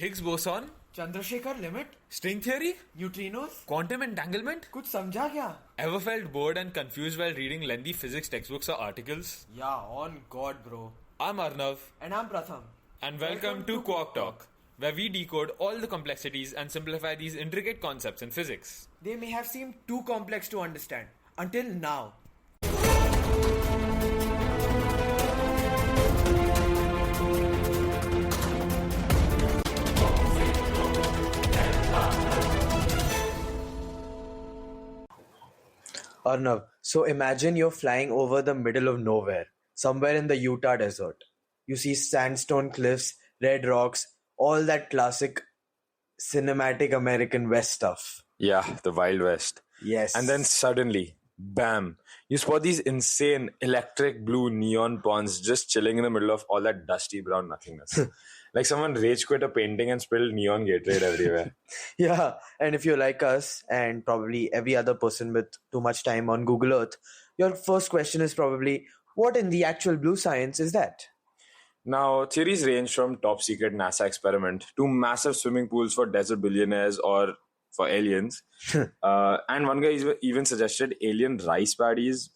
Higgs boson, Chandrashekhar limit, string theory, neutrinos, quantum entanglement. कुछ समझा क्या? Ever felt bored and confused while reading lengthy physics textbooks or articles? Yeah, on God, bro. I'm Arnav, And I'm Pratham. and welcome to Quark Talk, where we decode all the complexities and simplify these intricate concepts in physics. They may have seemed too complex to understand until now. Arnav, so imagine you're flying over the middle of nowhere, somewhere in the Utah desert. You see sandstone cliffs, red rocks, all that classic cinematic American West stuff. Yeah, the Wild West. Yes. And then suddenly, bam, you spot these insane electric blue neon ponds just chilling in the middle of all that dusty brown nothingness. Like someone rage quit a painting and spilled neon Gatorade everywhere. Yeah, and if you're like us, and probably every other person with too much time on Google Earth, your first question is probably, what in the actual blue science is that? Now, theories range from top secret NASA experiment to massive swimming pools for desert billionaires or for aliens. And one guy even suggested alien rice paddies,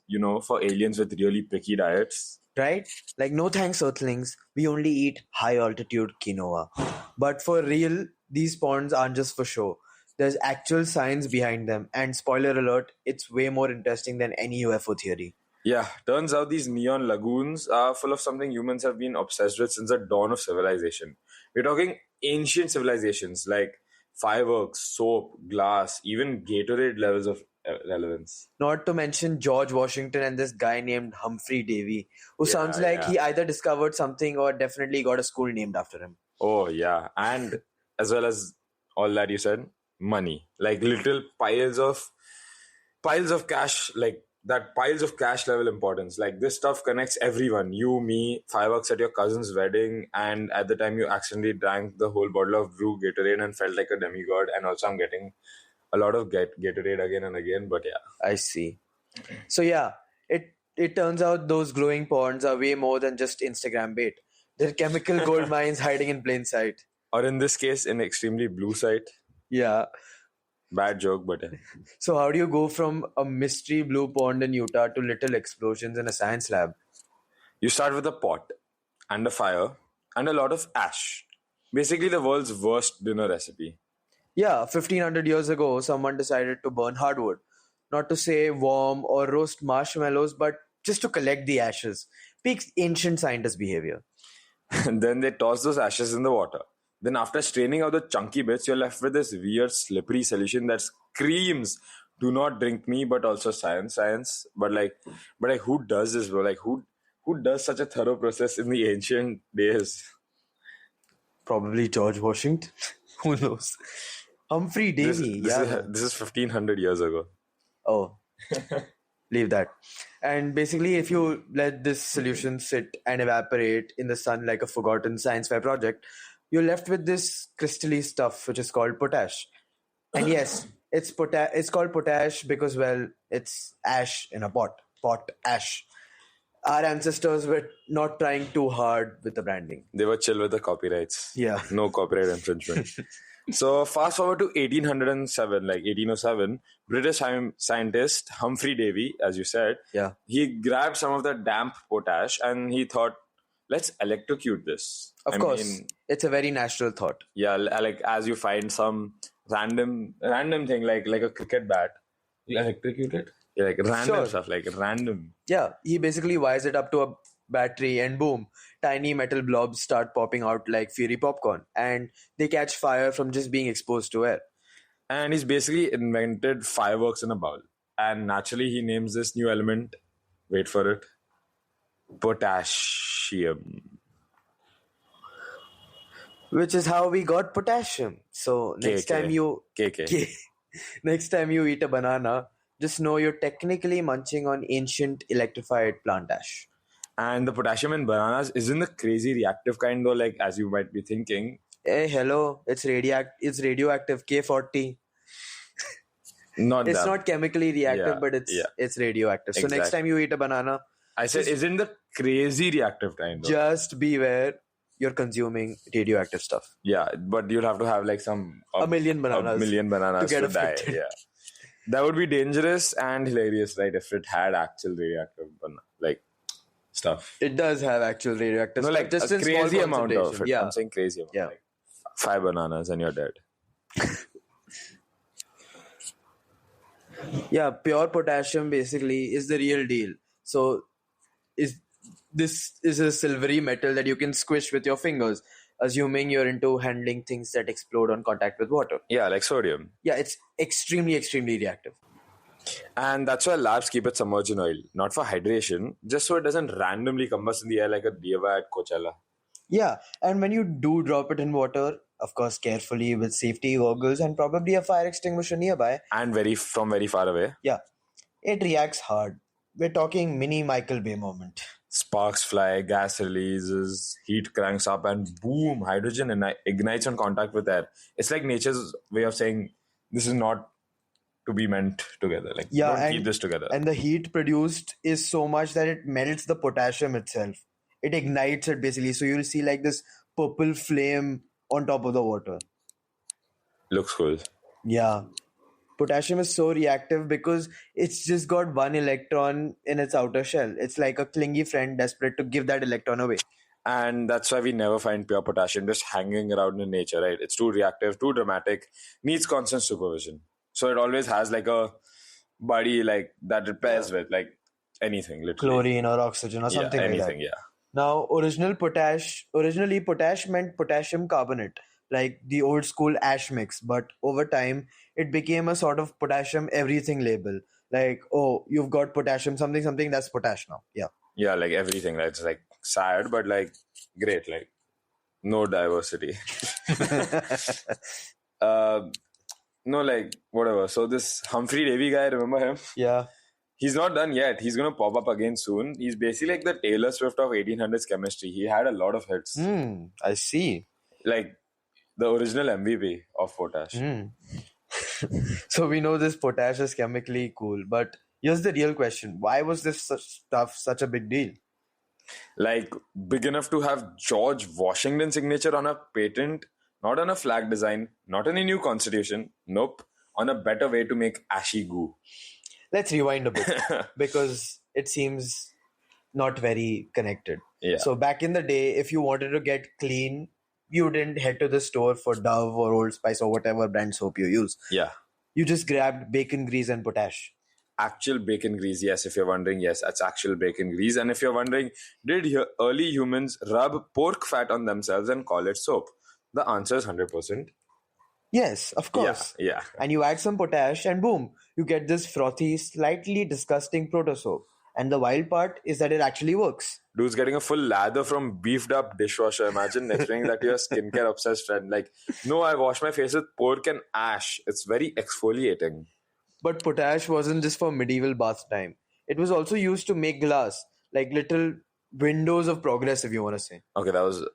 for aliens with really picky diets. Right? Like, no thanks, Earthlings. We only eat high altitude quinoa. But for real, these ponds aren't just for show. There's actual science behind them. And spoiler alert, it's way more interesting than any UFO theory. Yeah, turns out these neon lagoons are full of something humans have been obsessed with since the dawn of civilization. We're talking ancient civilizations like fireworks, soap, glass, even Gatorade levels of relevance. Not to mention George Washington and this guy named Humphrey Davy, who sounds like he either discovered something or definitely got a school named after him. Oh, yeah. And as well as all that you said, money. Like little piles of cash, like that piles of cash level importance. Like this stuff connects everyone. You, me, fireworks at your cousin's wedding, and at the time you accidentally drank the whole bottle of brew Gatorade and felt like a demigod. And also I'm getting a lot of Gatorade again and again, but yeah. I see. So yeah, it turns out those glowing ponds are way more than just Instagram bait. They're chemical gold mines hiding in plain sight. Or in this case, an extremely blue site. Yeah. Bad joke, but yeah. So how do you go from a mystery blue pond in Utah to little explosions in a science lab? You start with a pot and a fire and a lot of ash. Basically the world's worst dinner recipe. Yeah, 1500 years ago, someone decided to burn hardwood. Not to say warm or roast marshmallows, but just to collect the ashes. Peak ancient scientist behavior. And then they toss those ashes in the water. Then after straining out the chunky bits, you're left with this weird slippery solution that screams, do not drink me, but also science. But who does this, bro? Like who does such a thorough process in the ancient days? Probably George Washington. Who knows? Humphrey Davy. This is 1500 years ago. Oh, leave that. And basically, if you let this solution sit and evaporate in the sun like a forgotten science fair project, you're left with this crystally stuff which is called potash. And yes, it's called potash because, well, it's ash in a pot. Pot ash. Our ancestors were not trying too hard with the branding. They were chill with the copyrights. Yeah. No copyright infringement. So fast forward to 1807, British scientist Humphrey Davy, as you said, he grabbed some of the damp potash and he thought, let's electrocute this. Of course, it's a very natural thought. Yeah, like as you find some random thing like a cricket bat, you electrocute it. Yeah, like random stuff, like random. Yeah, he basically wires it up to a battery and boom, tiny metal blobs start popping out like fiery popcorn and they catch fire from just being exposed to air. And he's basically invented fireworks in a bowl. And naturally he names this new element, wait for it, potassium. Which is how we got potassium. So next time you eat a banana, just know you're technically munching on ancient electrified plant ash. And the potassium in bananas isn't the crazy reactive kind though, like as you might be thinking. Hey, hello, it's radioactive K40. It's not chemically reactive, but it's radioactive. So next time you eat a banana, I said, isn't the crazy reactive kind though. Just beware. you're consuming radioactive stuff. Yeah, but you'll have to have like A million bananas a million bananas to get to die. affected. Yeah, that would be dangerous and hilarious, right? If it had actual radioactive like stuff. It does have actual radioactive No, stuff, like just a in small crazy amount of concentration. it. Yeah. I'm saying crazy amount. Yeah. Like 5 bananas and you're dead. Yeah, pure potassium basically is the real deal. So this is a silvery metal that you can squish with your fingers, assuming you're into handling things that explode on contact with water. Yeah, like sodium. Yeah, it's extremely reactive. And that's why labs keep it submerged in oil, not for hydration, just so it doesn't randomly combust in the air like a diva at Coachella. Yeah, and when you do drop it in water, of course, carefully with safety goggles and probably a fire extinguisher nearby. And from very far away. Yeah, it reacts hard. We're talking mini Michael Bay moment. Sparks fly, gas releases, heat cranks up, and boom, hydrogen ignites on contact with air. It's like nature's way of saying this is not to be meant together. Like, don't keep this together. And the heat produced is so much that it melts the potassium itself. It ignites it basically. So you'll see like this purple flame on top of the water. Looks cool. Yeah. Potassium is so reactive because it's just got one electron in its outer shell. It's like a clingy friend desperate to give that electron away. And that's why we never find pure potassium just hanging around in nature, right? It's too reactive, too dramatic, needs constant supervision. So it always has like a body like that it pairs with, like anything, literally. Chlorine or oxygen or something like that. Anything, yeah. Now, originally potash meant potassium carbonate, like the old school ash mix. But over time, it became a sort of potassium everything label. Like, oh, you've got potassium something, that's potash now. Yeah. Yeah, like everything. That's like sad, but like great. Like no diversity. No, like whatever. So this Humphrey Davy guy, remember him? Yeah. He's not done yet. He's going to pop up again soon. He's basically like the Taylor Swift of 1800s chemistry. He had a lot of hits. I see. Like the original MVP of potash. So we know this potash is chemically cool, but here's the real question. Why was this stuff such a big deal? Like big enough to have George Washington's signature on a patent, not on a flag design, not on a new constitution. Nope. On a better way to make ashy goo. Let's rewind a bit because it seems not very connected. Yeah. So back in the day, if you wanted to get clean, you didn't head to the store for Dove or Old Spice or whatever brand soap you use. Yeah. You just grabbed bacon grease and potash. Actual bacon grease, yes. If you're wondering, yes, that's actual bacon grease. And if you're wondering, did early humans rub pork fat on themselves and call it soap? The answer is 100%. Yes, of course. Yeah. And you add some potash and boom, you get this frothy, slightly disgusting proto soap. And the wild part is that it actually works. Dude's getting a full lather from beefed up dishwasher. Imagine explaining that to your skincare obsessed friend. Like, no, I wash my face with pork and ash. It's very exfoliating. But potash wasn't just for medieval bath time. It was also used to make glass, like little windows of progress, if you want to say. Okay, that was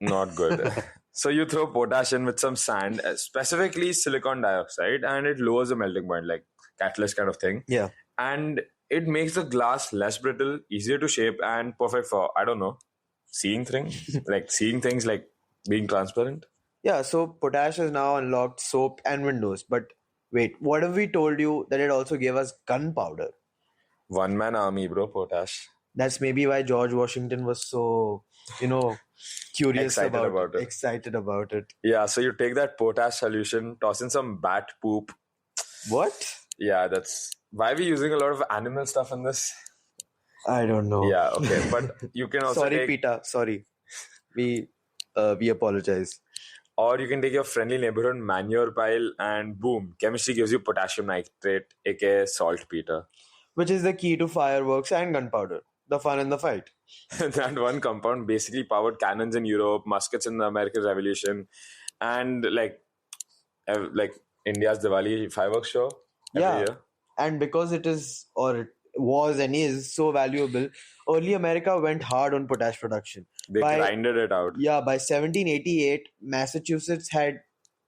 not good. So you throw potash in with some sand, specifically silicon dioxide, and it lowers the melting point, like catalyst kind of thing. Yeah. And it makes the glass less brittle, easier to shape, and perfect for, I don't know, seeing things. Like seeing things like being transparent. Yeah, so potash has now unlocked soap and windows. But wait, what if we told you that it also gave us gunpowder? One-man army, bro, potash. That's maybe why George Washington was so, curious excited about it. Yeah, so you take that potash solution, toss in some bat poop. What? Yeah, that's why we're using a lot of animal stuff in this. I don't know. Yeah, okay, but you can also Sorry, Peter. Sorry. We apologize. Or you can take your friendly neighborhood manure pile and boom, chemistry gives you potassium nitrate, aka saltpeter. Which is the key to fireworks and gunpowder. The fun in the fight. That one compound basically powered cannons in Europe, muskets in the American Revolution, and like India's Diwali fireworks show every year. And because it was and is so valuable, early America went hard on potash production. They grinded it out. Yeah, by 1788, Massachusetts had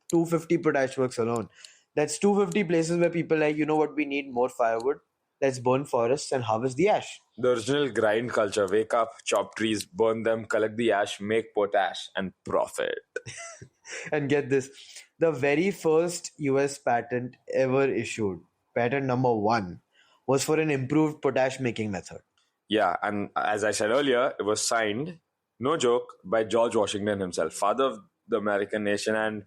250 potash works alone. That's 250 places where people like, you know what, we need more firewood. let's burn forests and harvest the ash. The original grind culture: wake up, chop trees, burn them, collect the ash, make potash, and profit. And get this, the very first US patent ever issued, patent number 1, was for an improved potash making method. Yeah, and as I said earlier, it was signed, no joke, by George Washington himself, father of the American nation, and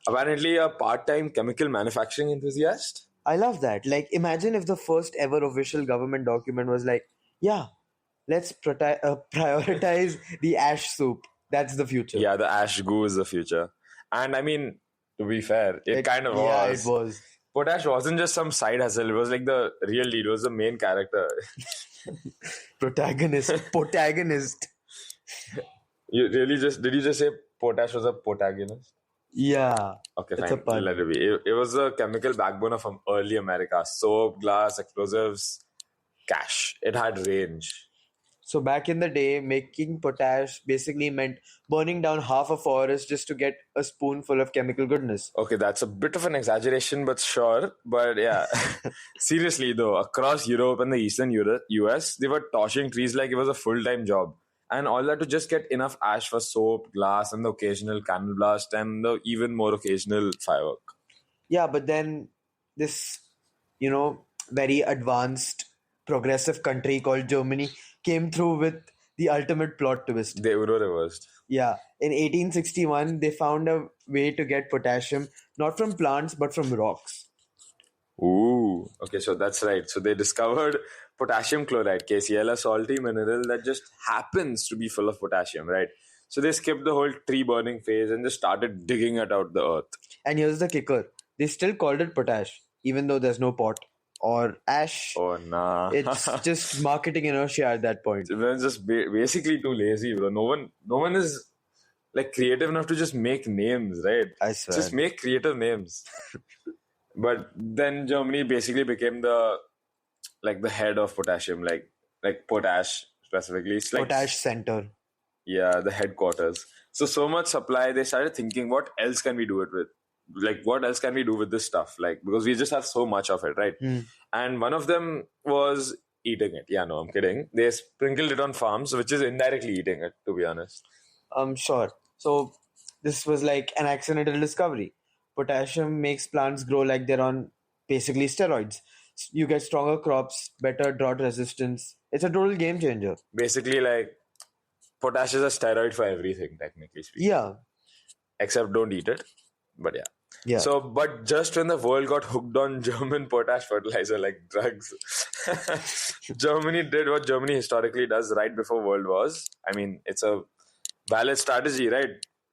apparently a part-time chemical manufacturing enthusiast. I love that. Like, imagine if the first ever official government document was like, yeah, let's prioritize the ash soup. That's the future. Yeah, the ash goo is the future. And I mean, to be fair, it kind of Yeah, was. it was. Potash wasn't just some side hustle. It was like the real lead. It was the main character. Protagonist. You really did you just say Potash was a protagonist? Yeah. Okay, It's fine. a pun. Let it be. It was the chemical backbone of early America. Soap, glass, explosives, cash. It had range. So back in the day, making potash basically meant burning down half a forest just to get a spoonful of chemical goodness. Okay, that's a bit of an exaggeration, but sure. But yeah, seriously though, across Europe and the Eastern US, they were toshing trees like it was a full-time job. And all that to just get enough ash for soap, glass, and the occasional candle blast, and the even more occasional firework. Yeah, but then this, very advanced, progressive country called Germany came through with the ultimate plot twist. They Uno reversed. Yeah, in 1861, they found a way to get potassium not from plants but from rocks. Ooh, okay, so that's right. So they discovered potassium chloride, KCl, a salty mineral that just happens to be full of potassium, right? So they skipped the whole tree burning phase and just started digging it out the earth. And here's the kicker, they still called it potash, even though there's no pot or ash. Oh, nah. It's just marketing inertia at that point. Everyone's just basically too lazy, bro. No one is like creative enough to just make names, right? I swear. Just make creative names. But then Germany basically became the head of potassium, like potash specifically. It's like Potash center. yeah, the headquarters. So much supply, they started thinking, what else can we do it with? Like, what else can we do with this stuff? Like, because we just have so much of it, right? And one of them was eating it. Yeah, no, I'm kidding. They sprinkled it on farms, which is indirectly eating it, to be honest. Sure. So this was like an accidental discovery. Potassium makes plants grow like they're on basically steroids. You get stronger crops, better drought resistance. It's a total game changer. Basically, like, potash is a steroid for everything, technically speaking. Yeah. Except don't eat it. But yeah. Yeah. So, but just when the world got hooked on German potash fertilizer like drugs, Germany did what Germany historically does right before world wars. I mean, it's a valid strategy, right?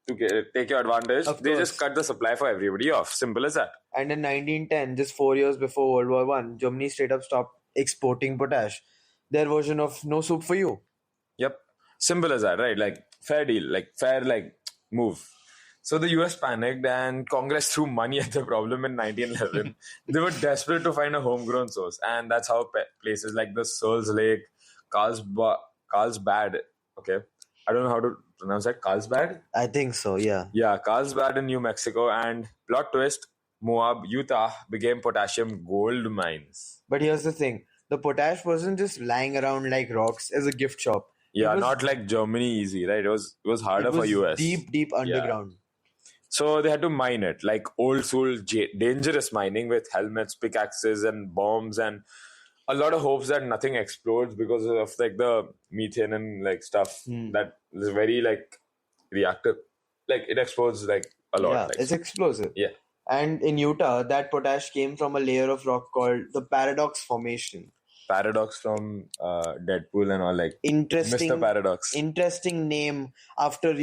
To take your advantage. Of They course. just cut the supply for everybody off. Simple as that. And in 1910, just 4 years before World War One, Germany straight up stopped exporting potash. Their version of no soup for you. Yep. Simple as that, right? Like, fair deal. Like, fair, move. So the US panicked and Congress threw money at the problem in 1911. They were desperate to find a homegrown source. And that's how places like the Searles Lake, Carlsbad, okay, I don't know how to pronounce that, Carlsbad? I think so, yeah. Yeah, Carlsbad in New Mexico and, plot twist, Moab, Utah became potassium gold mines. But here's the thing. The potash wasn't just lying around like rocks as a gift shop. Yeah, was- not like Germany easy, right? It was harder It was for US. deep underground. So they had to mine it, like old school dangerous mining with helmets, pickaxes, and bombs, and a lot of hopes that nothing explodes because of like the methane and like stuff that is very like reactive. Like it explodes like a lot. Yeah, like, it's explosive. yeah. And in Utah, that potash came from a layer of rock called the Paradox Formation. Paradox from Deadpool and all, like Interesting, Mr. Paradox. interesting name after,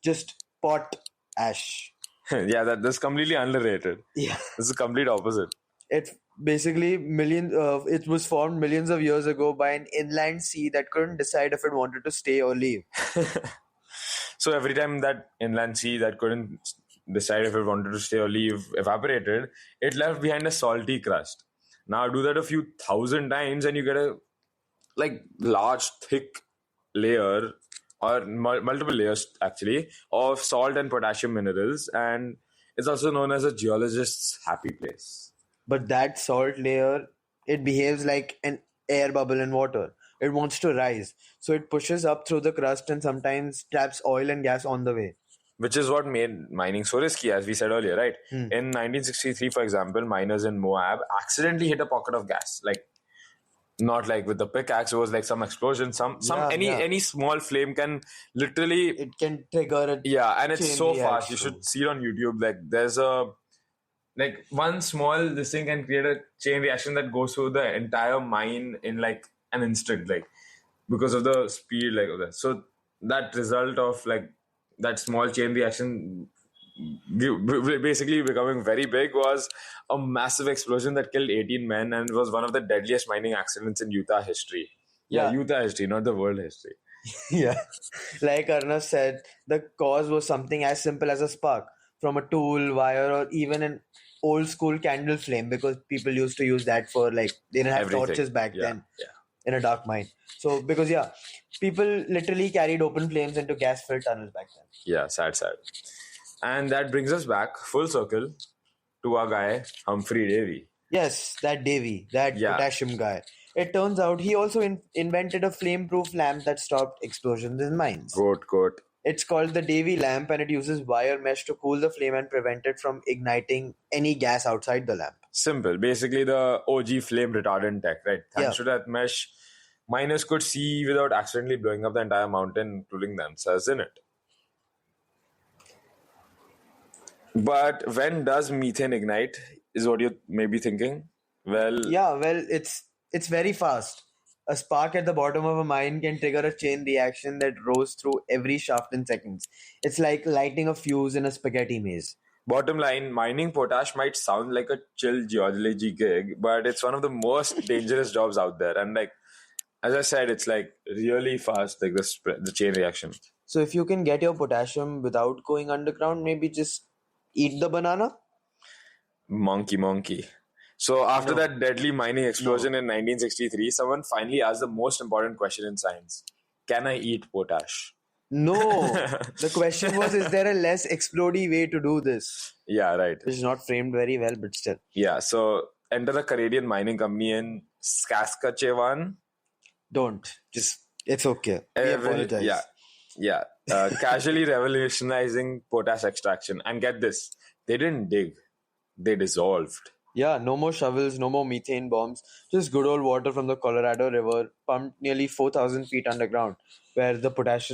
just pot ash. Yeah, that's completely unrelated. Yeah. This is the complete opposite. It basically it was formed millions of years ago by an inland sea that couldn't decide if it wanted to stay or leave. So every time that inland sea that couldn't decide if it wanted to stay or leave evaporated, it left behind a salty crust. Now do that a few thousand times and you get a like large thick layer or multiple layers actually of salt and potassium minerals, and it's also known as a geologist's happy place. But that salt layer it behaves like an air bubble in water. It wants to rise, so it pushes up through the crust and sometimes traps oil and gas on the way. Which is what made mining so risky, as we said earlier, right? In 1963, for example, miners in Moab accidentally hit a pocket of gas. Like, not like with the pickaxe, it was like some explosion. Any small flame can literally, It can trigger a and it's chain so fast. You reaction. should see it on YouTube. Like, there's a one small this thing can create a chain reaction that goes through the entire mine in like an instant, like because of the speed like of that. So that result of like that small chain reaction basically becoming very big was a massive explosion that killed 18 men and was one of the deadliest mining accidents in Utah history. Yeah. Utah history, not the world history. Yeah. Like Arnav said, the cause was something as simple as a spark from a tool, wire, or even an old school candle flame, because people used to use that for like, they didn't have Everything. torches back then Yeah. in a dark mine. So, because people literally carried open flames into gas filled tunnels back then. Yeah, sad. And that brings us back full circle to our guy, Humphrey Davy. Yes, that Davy, that potassium guy. It turns out he also invented a flame-proof lamp that stopped explosions in mines. Quote. It's called the Davy lamp, and it uses wire mesh to cool the flame and prevent it from igniting any gas outside the lamp. Simple. Basically, the OG flame retardant tech, right? Thanks to that mesh, miners could see without accidentally blowing up the entire mountain, including themselves in it. But when does methane ignite, is what you may be thinking. Well, it's very fast. A spark at the bottom of a mine can trigger a chain reaction that rolls through every shaft in seconds. It's like lighting a fuse in a spaghetti maze. Bottom line, mining potash might sound like a chill geology gig, but it's one of the most dangerous jobs out there. And like, as I said, it's like really fast, like the chain reaction. So if you can get your potassium without going underground, maybe just eat the banana? Monkey. So after that deadly mining explosion in 1963, someone finally asked the most important question in science. Can I eat potash? No. The question was, is there a less explodey way to do this? Yeah, right. Which is not framed very well, but still. Yeah, so enter a Canadian mining company in Saskatchewan. Don't. It's okay. We apologize. Yeah. Casually revolutionizing potash extraction. And get this, they didn't dig. They dissolved. Yeah, no more shovels, no more methane bombs, just good old water from the Colorado River pumped nearly 4,000 feet underground, where the potash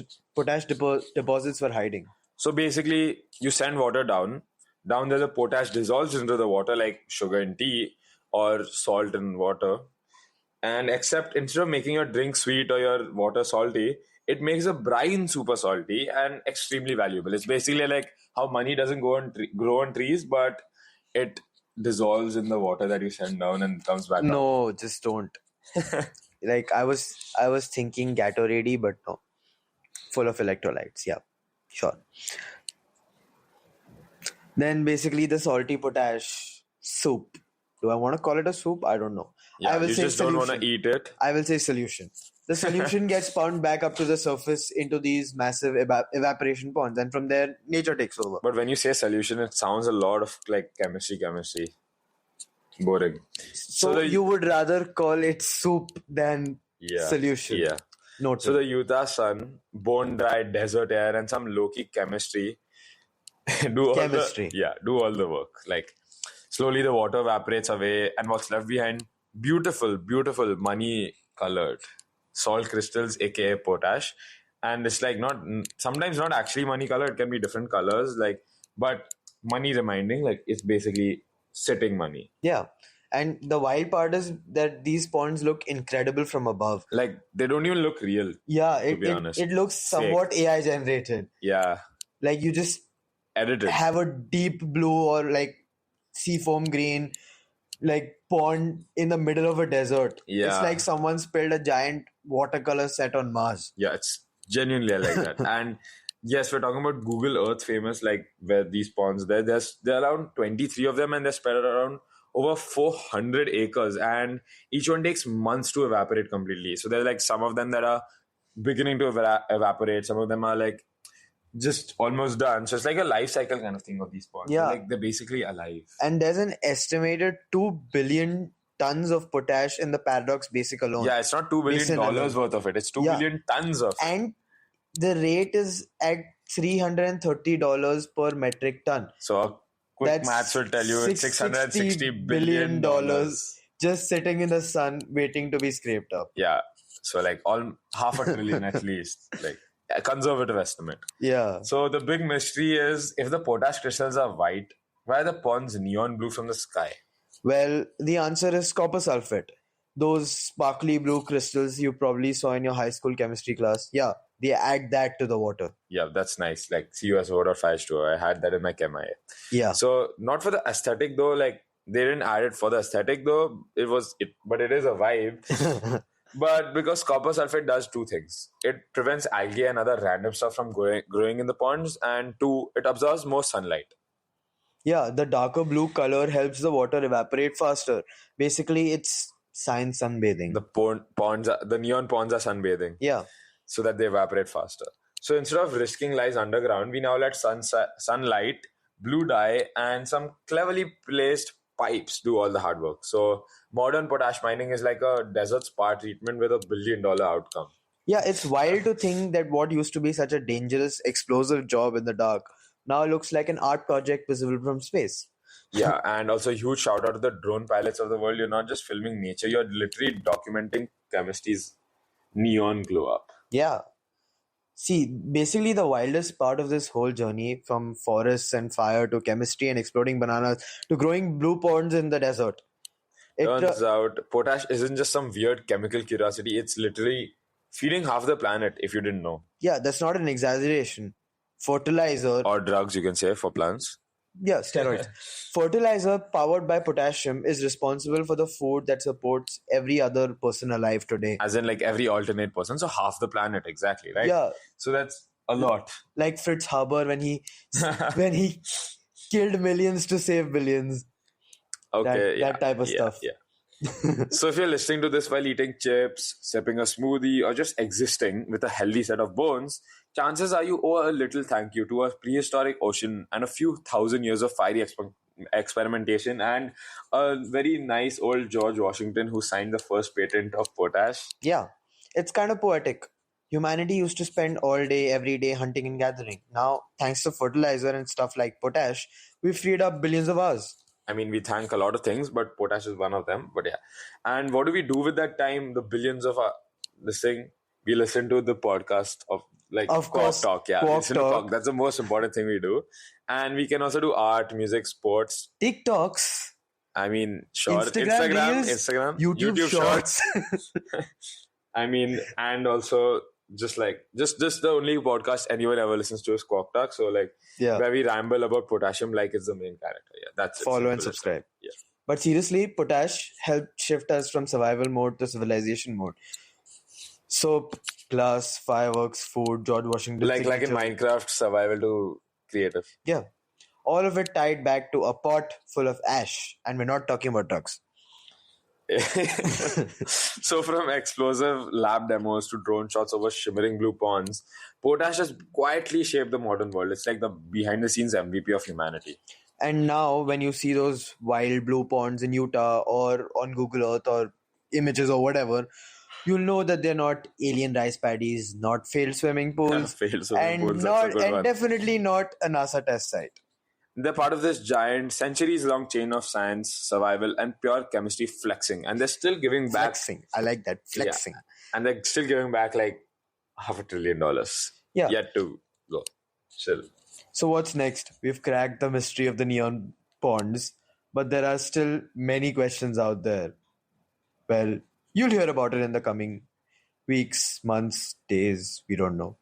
deposits were hiding. So basically, you send water down. Down there, the potash dissolves into the water like sugar in tea or salt in water. And except instead of making your drink sweet or your water salty, it makes the brine super salty and extremely valuable. It's basically like how money doesn't grow on trees, but it dissolves in the water that you send down and comes back up. No, just don't. Like I was thinking Gatorade, but no. Full of electrolytes. Yeah, sure. Then basically the salty potash soup. Do I want to call it a soup? I don't know. Yeah, I will you say just don't want to eat it. I will say solution. The solution gets pumped back up to the surface into these massive evaporation ponds, and from there, nature takes over. But when you say solution, it sounds a lot of like chemistry. Boring. So you would rather call it soup than solution? Yeah. Noted. So the Utah sun, bone dry desert air, and some low-key chemistry do all the work. Like slowly the water evaporates away, and what's left behind, beautiful money colored salt crystals, aka potash. And it's like sometimes not actually money color, it can be different colors, like, but money reminding, like it's basically sitting money. Yeah. And the wild part is that these ponds look incredible from above. Like they don't even look real. Yeah, to be honest. It looks somewhat Fake. AI generated. Yeah. Like you just edited. Have a deep blue or like seafoam green like pond in the middle of a desert. Yeah. It's like someone spilled a giant watercolor set on Mars. Yeah, it's genuinely like that. And yes, we're talking about Google Earth famous, like where these ponds there are around 23 of them, and they're spread around over 400 acres, and each one takes months to evaporate completely. So there's like some of them that are beginning to evaporate, some of them are like just almost done. So it's like a life cycle kind of thing of these ponds. Yeah. Like they're basically alive. And there's an estimated 2 billion tons of potash in the Paradox Basic alone. Yeah, it's not $2 billion Basin alone. worth of it. It's 2 Yeah. billion tons of it. And the rate is at $330 per metric ton. So a quick That's maths will tell you it's $660 billion. just sitting in the sun waiting to be scraped up. Yeah. So like all half a trillion at least. Like a conservative estimate. Yeah. So the big mystery is, if the potash crystals are white, why are the ponds neon blue from the sky? Well, the answer is copper sulfate. Those sparkly blue crystals you probably saw in your high school chemistry class. Yeah, they add that to the water. Yeah, that's nice. Like CUS 4.5 I had that in my Chem IA. Yeah. So not for the aesthetic though, like they didn't add it for the aesthetic though. But it is a vibe. But because copper sulfate does two things. It prevents algae and other random stuff from growing in the ponds, and two, it absorbs more sunlight. Yeah, the darker blue color helps the water evaporate faster. Basically, it's science sunbathing. The neon ponds are sunbathing. Yeah. So that they evaporate faster. So instead of risking lies underground, we now let sunlight, blue dye, and some cleverly placed pipes do all the hard work. So modern potash mining is like a desert spa treatment with $1 billion outcome. Yeah, it's wild to think that what used to be such a dangerous, explosive job in the dark now looks like an art project visible from space. Yeah, and also a huge shout out to the drone pilots of the world. You're not just filming nature, you're literally documenting chemistry's neon glow up. Yeah. See, basically the wildest part of this whole journey, from forests and fire to chemistry and exploding bananas to growing blue ponds in the desert. Turns out potash isn't just some weird chemical curiosity, it's literally feeding half the planet, if you didn't know. Yeah, that's not an exaggeration. Fertilizer. Or drugs, you can say, for plants. Yeah, steroids. Fertilizer powered by potassium is responsible for the food that supports every other person alive today. As in like every alternate person, so half the planet, exactly, right? Yeah. So that's a lot. Like Fritz Haber when he killed millions to save billions. Okay, that type of stuff. Yeah. So if you're listening to this while eating chips, sipping a smoothie, or just existing with a healthy set of bones, chances are you owe a little thank you to a prehistoric ocean and a few thousand years of fiery experimentation and a very nice old George Washington who signed the first patent of potash. Yeah, it's kind of poetic. Humanity used to spend all day, every day hunting and gathering. Now, thanks to fertilizer and stuff like potash, we freed up billions of hours. I mean, we thank a lot of things, but potash is one of them. But yeah. And what do we do with that time? The billions of this thing, we listen to the podcast of course, Talk. Yeah, listen to Talk. That's the most important thing we do. And we can also do art, music, sports. TikToks. I mean, sure. Instagram, YouTube shorts. I mean, and also just the only podcast anyone ever listens to is Squawk Talk. So where we ramble about potassium like it's the main character. Yeah, that's it. Follow and subscribe. Yeah. But seriously, potash helped shift us from survival mode to civilization mode. Soap, glass, fireworks, food, George Washington. Like in Minecraft, survival to creative. Yeah. All of it tied back to a pot full of ash. And we're not talking about drugs. So from explosive lab demos to drone shots over shimmering blue ponds, potash has quietly shaped the modern world. It's like the behind the scenes MVP of humanity. And now when you see those wild blue ponds in Utah or on Google Earth or images or whatever, you'll know that they're not alien rice paddies, not failed swimming pools, definitely not a NASA test site. They're part of this giant, centuries-long chain of science, survival, and pure chemistry flexing. And they're still giving back. Flexing. I like that. Flexing. Yeah. And they're still giving back like $500 billion. Yeah. Yet to go. Still. So what's next? We've cracked the mystery of the neon ponds, but there are still many questions out there. Well, you'll hear about it in the coming weeks, months, days. We don't know.